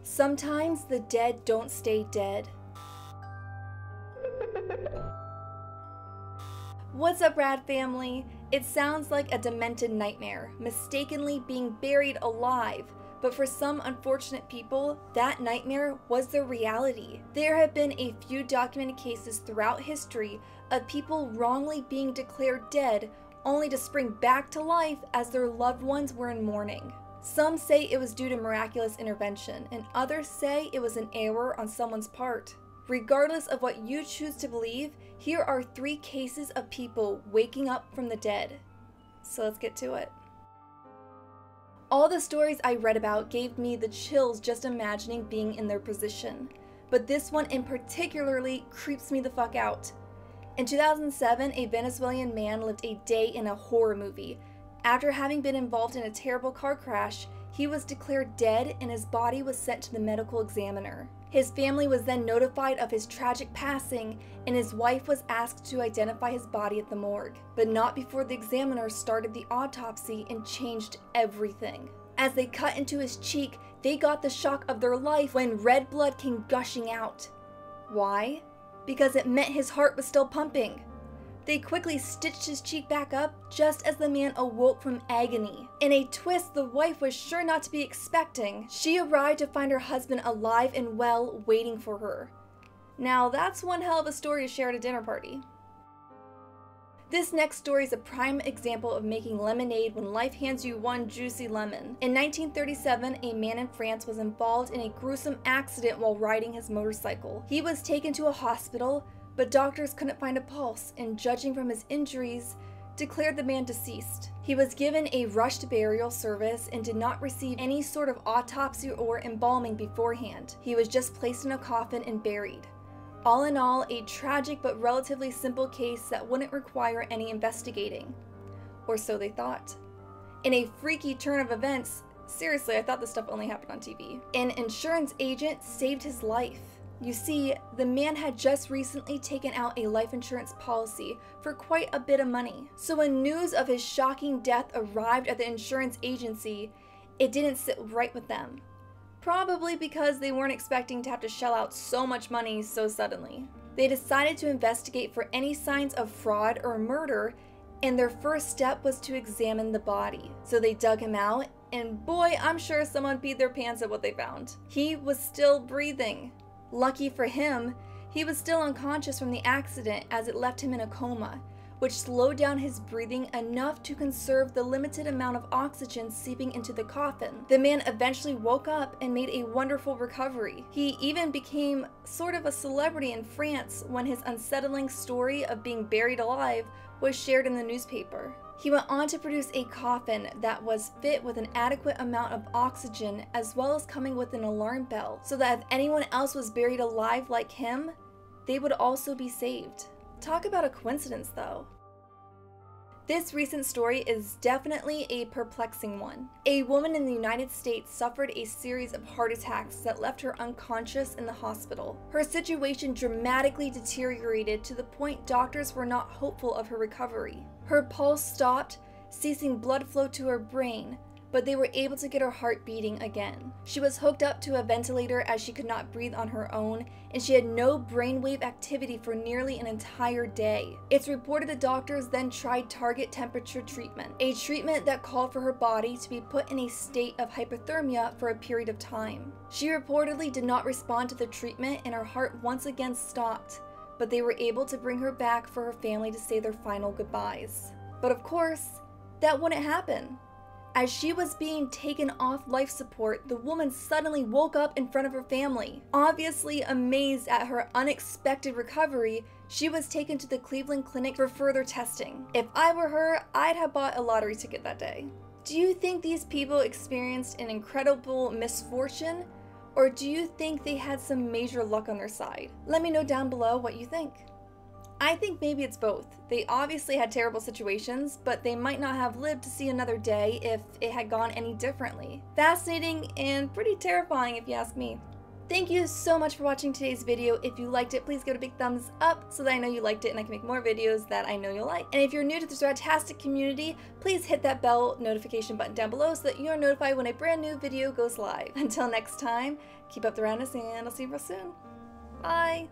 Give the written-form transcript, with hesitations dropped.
Sometimes the dead don't stay dead. What's up, Rad family? It sounds like a demented nightmare, mistakenly being buried alive, but for some unfortunate people, that nightmare was their reality. There have been a few documented cases throughout history of people wrongly being declared dead only to spring back to life as their loved ones were in mourning. Some say it was due to miraculous intervention, and others say it was an error on someone's part. Regardless of what you choose to believe, here are 3 cases of people waking up from the dead. So let's get to it. All the stories I read about gave me the chills just imagining being in their position, but this one in particularly creeps me the fuck out. In 2007, a Venezuelan man lived a day in a horror movie. After having been involved in a terrible car crash, he was declared dead and his body was sent to the medical examiner. His family was then notified of his tragic passing, and his wife was asked to identify his body at the morgue, but not before the examiner started the autopsy and changed everything. As they cut into his cheek, they got the shock of their life when red blood came gushing out. Why? Because it meant his heart was still pumping. They quickly stitched his cheek back up just as the man awoke from agony. In a twist the wife was sure not to be expecting, she arrived to find her husband alive and well, waiting for her. Now that's one hell of a story to share at a dinner party. This next story is a prime example of making lemonade when life hands you one juicy lemon. In 1937, a man in France was involved in a gruesome accident while riding his motorcycle. He was taken to a hospital, but doctors couldn't find a pulse and, judging from his injuries, declared the man deceased. He was given a rushed burial service and did not receive any sort of autopsy or embalming beforehand. He was just placed in a coffin and buried. All in all, a tragic but relatively simple case that wouldn't require any investigating. Or so they thought. In a freaky turn of events, seriously, I thought this stuff only happened on TV, an insurance agent saved his life. You see, the man had just recently taken out a life insurance policy for quite a bit of money. So when news of his shocking death arrived at the insurance agency, it didn't sit right with them. Probably because they weren't expecting to have to shell out so much money so suddenly. They decided to investigate for any signs of fraud or murder, and their first step was to examine the body. So they dug him out, and boy, I'm sure someone peed their pants at what they found. He was still breathing. Lucky for him, he was still unconscious from the accident as it left him in a coma, which slowed down his breathing enough to conserve the limited amount of oxygen seeping into the coffin. The man eventually woke up and made a wonderful recovery. He even became sort of a celebrity in France when his unsettling story of being buried alive was shared in the newspaper. He went on to produce a coffin that was fit with an adequate amount of oxygen, as well as coming with an alarm bell, so that if anyone else was buried alive like him, they would also be saved. Talk about a coincidence though. This recent story is definitely a perplexing one. A woman in the United States suffered a series of heart attacks that left her unconscious in the hospital. Her situation dramatically deteriorated to the point doctors were not hopeful of her recovery. Her pulse stopped, ceasing blood flow to her brain, but they were able to get her heart beating again. She was hooked up to a ventilator as she could not breathe on her own, and she had no brainwave activity for nearly an entire day. It's reported the doctors then tried target temperature treatment, a treatment that called for her body to be put in a state of hypothermia for a period of time. She reportedly did not respond to the treatment and her heart once again stopped, but they were able to bring her back for her family to say their final goodbyes. But of course, that wouldn't happen. As she was being taken off life support, the woman suddenly woke up in front of her family. Obviously amazed at her unexpected recovery, she was taken to the Cleveland Clinic for further testing. If I were her, I'd have bought a lottery ticket that day. Do you think these people experienced an incredible misfortune, or do you think they had some major luck on their side? Let me know down below what you think. I think maybe it's both. They obviously had terrible situations, but they might not have lived to see another day if it had gone any differently. Fascinating and pretty terrifying if you ask me. Thank you so much for watching today's video. If you liked it, please give it a big thumbs up so that I know you liked it and I can make more videos that I know you'll like. And if you're new to this fantastic community, please hit that bell notification button down below so that you're notified when a brand new video goes live. Until next time, keep up the roundness and I'll see you real soon. Bye!